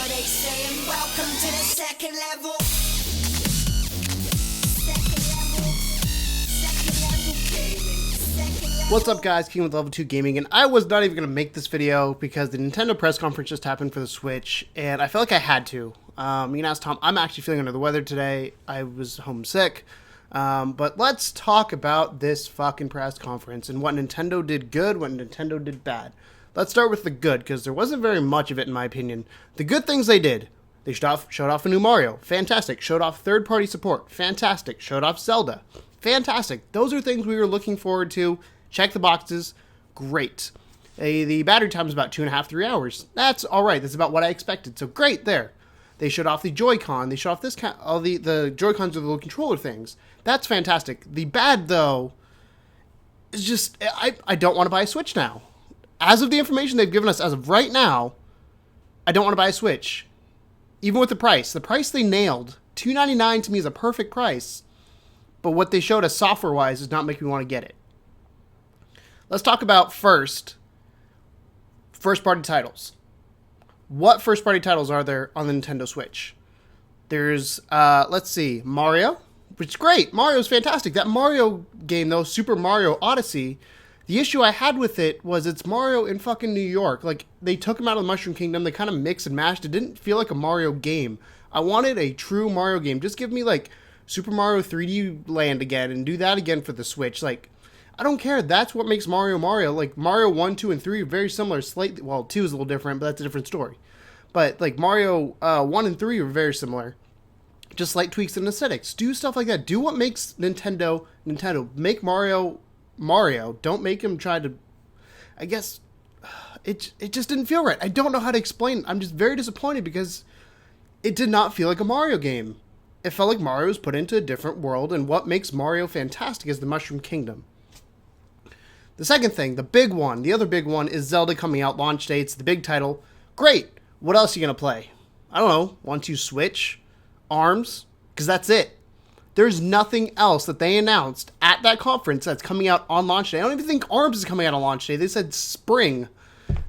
are they saying? Welcome to the second level. What's up, guys? Keegan with Level 2 Gaming, and I was not even going to make this video because the Nintendo press conference just happened for the Switch, and I felt like I had to. You can ask Tom, I'm actually feeling under the weather today. I was homesick. But let's talk about this fucking press conference and what Nintendo did good, what Nintendo did bad. Let's start with the good, because there wasn't very much of it in my opinion. The good things they did. They showed off a new Mario. Fantastic. Showed off third-party support. Fantastic. Showed off Zelda. Fantastic. Those are things we were looking forward to. Check the boxes. Great. The battery time is about 2.5, 3 hours. That's all right. That's about what I expected. So great there. They showed off the Joy-Con. They showed off all the Joy-Cons are the little controller things. That's fantastic. The bad, though, is just I don't want to buy a Switch now. As of the information they've given us as of right now, I don't want to buy a Switch. Even with the price. The price they nailed, $299 to me is a perfect price. But what they showed us software-wise does not make me want to get it. Let's talk about first-party titles. What first-party titles are there on the Nintendo Switch? There's, let's see, Mario, which is great. Mario's fantastic. That Mario game, though, Super Mario Odyssey, the issue I had with it was it's Mario in fucking New York. Like, they took him out of the Mushroom Kingdom. They kind of mixed and mashed. It didn't feel like a Mario game. I wanted a true Mario game. Just give me, like, Super Mario 3D Land again and do that again for the Switch. Like, I don't care. That's what makes Mario Mario. Like, Mario 1, 2, and 3 are very similar. Slightly, well, 2 is a little different, but that's a different story. But, like, Mario 1 and 3 are very similar. Just slight tweaks in aesthetics. Do stuff like that. Do what makes Nintendo. Make Mario Mario. Don't make him try to... I guess it just didn't feel right. I don't know how to explain it. I'm just very disappointed because it did not feel like a Mario game. It felt like Mario was put into a different world, and what makes Mario fantastic is the Mushroom Kingdom. The second thing, the other big one is Zelda coming out, launch dates, the big title. Great. What else are you going to play? I don't know. 1, 2 Switch? ARMS? Because that's it. There's nothing else that they announced at that conference that's coming out on launch day. I don't even think ARMS is coming out on launch day. They said spring.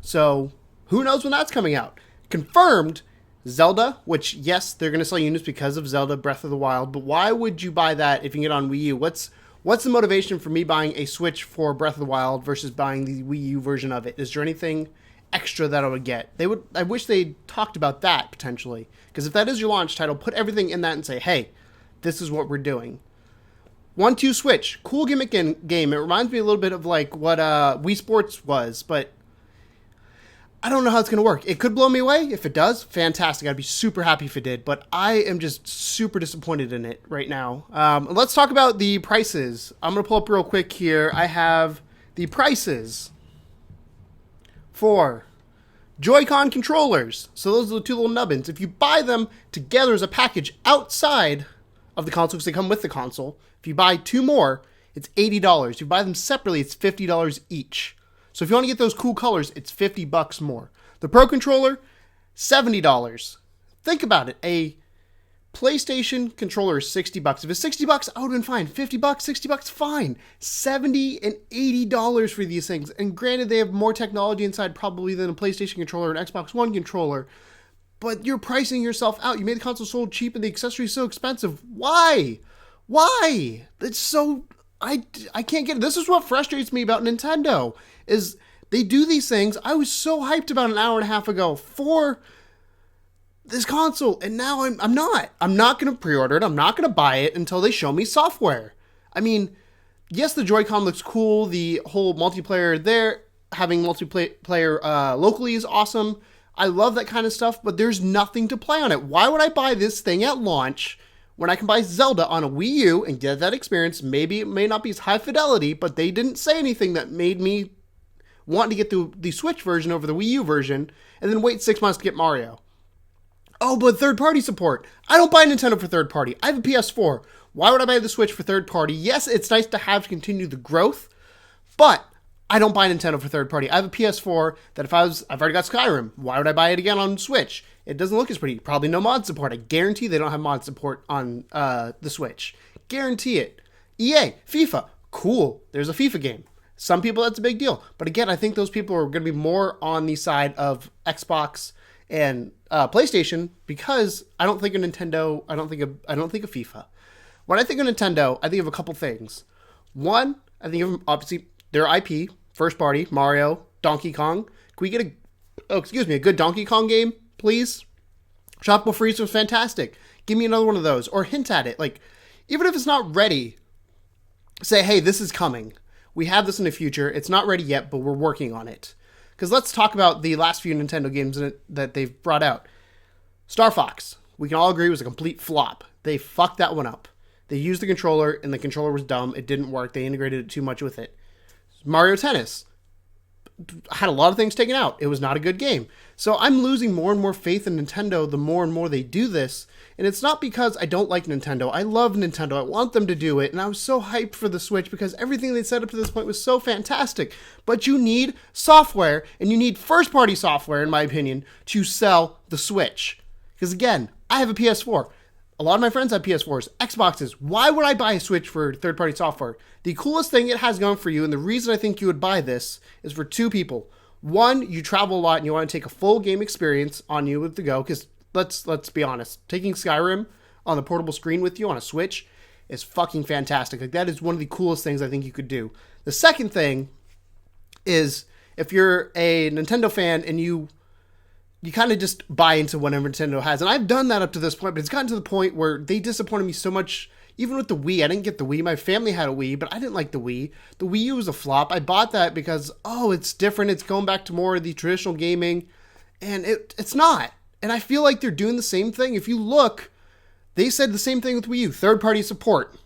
So, who knows when that's coming out? Confirmed, Zelda, which, yes, they're going to sell units because of Zelda Breath of the Wild, but why would you buy that if you can get on Wii U? What's the motivation for me buying a Switch for Breath of the Wild versus buying the Wii U version of it? Is there anything extra that I would get? I wish they talked about that potentially. Because if that is your launch title, put everything in that and say, hey, this is what we're doing. 1, 2 Switch. Cool gimmick game. It reminds me a little bit of like what Wii Sports was, but I don't know how it's going to work. It could blow me away. If it does, fantastic. I'd be super happy if it did, but I am just super disappointed in it right now. Let's talk about the prices. I'm going to pull up real quick here. I have the prices for Joy-Con controllers. So those are the two little nubbins. If you buy them together as a package outside of the console, because they come with the console, if you buy 2 more, it's $80. If you buy them separately, it's $50 each. So if you want to get those cool colors, it's $50 more. The Pro Controller, $70. Think about it. A PlayStation controller is $60. If it's $60, I would have been fine. $50, $60, fine. $70 and $80 for these things. And granted, they have more technology inside probably than a PlayStation controller or an Xbox One controller. But you're pricing yourself out. You made the console so cheap and the accessories so expensive. Why? Why? It's so... I can't get it. This is what frustrates me about Nintendo, is they do these things. I was so hyped about an hour and a half ago for this console, and now I'm not. I'm not going to pre-order it. I'm not going to buy it until they show me software. I mean, yes, the Joy-Con looks cool. The whole multiplayer there, having multiplayer locally is awesome. I love that kind of stuff, but there's nothing to play on it. Why would I buy this thing at launch when I can buy Zelda on a Wii U and get that experience? Maybe it may not be as high fidelity, but they didn't say anything that made me want to get the Switch version over the Wii U version and then wait 6 months to get Mario. Oh, but third-party support. I don't buy Nintendo for third-party. I have a PS4. Why would I buy the Switch for third-party? Yes, it's nice to have to continue the growth, but I don't buy Nintendo for third-party. I have a PS4 that I've already got Skyrim. Why would I buy it again on Switch? It doesn't look as pretty. Probably no mod support. I guarantee they don't have mod support on the Switch. Guarantee it. EA, FIFA, cool. There's a FIFA game. Some people, that's a big deal. But again, I think those people are going to be more on the side of Xbox and PlayStation, because I don't think of Nintendo. I don't think of FIFA. When I think of Nintendo, I think of a couple things. One, I think of obviously their IP, first party, Mario, Donkey Kong. Can we get a good Donkey Kong game, please? Tropical Freeze was fantastic. Give me another one of those, or hint at it. Like, even if it's not ready, say, hey, this is coming. We have this in the future. It's not ready yet, but we're working on it. Because let's talk about the last few Nintendo games that they've brought out. Star Fox, we can all agree, was a complete flop. They fucked that one up. They used the controller, and the controller was dumb. It didn't work. They integrated it too much with it. Mario Tennis had a lot of things taken out. It was not a good game. So I'm losing more and more faith in Nintendo the more and more they do this. And it's not because I don't like Nintendo. I love Nintendo. I want them to do it. And I was so hyped for the Switch because everything they set up to this point was so fantastic. But you need software, and you need first-party software, in my opinion, to sell the Switch. Because again, I have a PS4. A lot of my friends have PS4s, Xboxes. Why would I buy a Switch for third-party software? The coolest thing it has going for you, and the reason I think you would buy this, is for two people. One, you travel a lot and you want to take a full game experience on you with the go, because let's be honest, taking Skyrim on the portable screen with you on a Switch is fucking fantastic. Like, that is one of the coolest things I think you could do. The second thing is, if you're a Nintendo fan and you kind of just buy into whatever Nintendo has. And I've done that up to this point, but it's gotten to the point where they disappointed me so much. Even with the Wii, I didn't get the Wii. My family had a Wii, but I didn't like the Wii. The Wii U was a flop. I bought that because, it's different. It's going back to more of the traditional gaming. And it's not. And I feel like they're doing the same thing. If you look, they said the same thing with Wii U. Third-party support.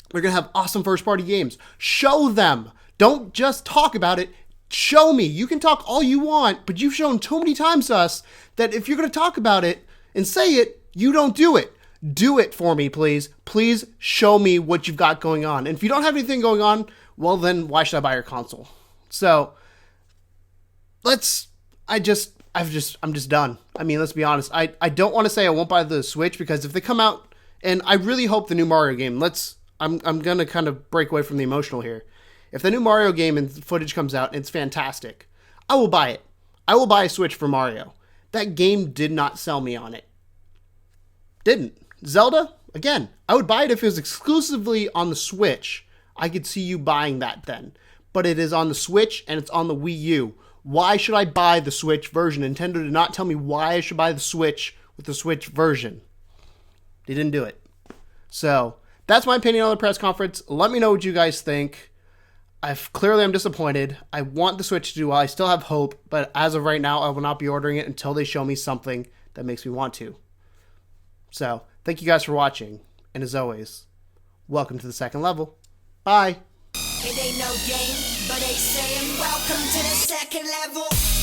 They're going to have awesome first-party games. Show them. Don't just talk about it. Show me. You can talk all you want, but you've shown too many times to us that if you're going to talk about it and say it, you don't do it. Do it for me, please. Please show me what you've got going on. And if you don't have anything going on, well, then why should I buy your console? So I'm just done. I mean, let's be honest. I don't want to say I won't buy the Switch, because if they come out, and I really hope the new Mario game, I'm going to kind of break away from the emotional here. If the new Mario game and footage comes out and it's fantastic, I will buy it. I will buy a Switch for Mario. That game did not sell me on it. Didn't. Zelda, again, I would buy it if it was exclusively on the Switch. I could see you buying that then. But it is on the Switch and it's on the Wii U. Why should I buy the Switch version? Nintendo did not tell me why I should buy the Switch with the Switch version. They didn't do it. So, that's my opinion on the press conference. Let me know what you guys think. I'm disappointed. I want the Switch to do well. I still have hope, but as of right now, I will not be ordering it until they show me something that makes me want to. So, thank you guys for watching, and as always, welcome to the second level. Bye. It ain't no game, but they saying welcome to the second level.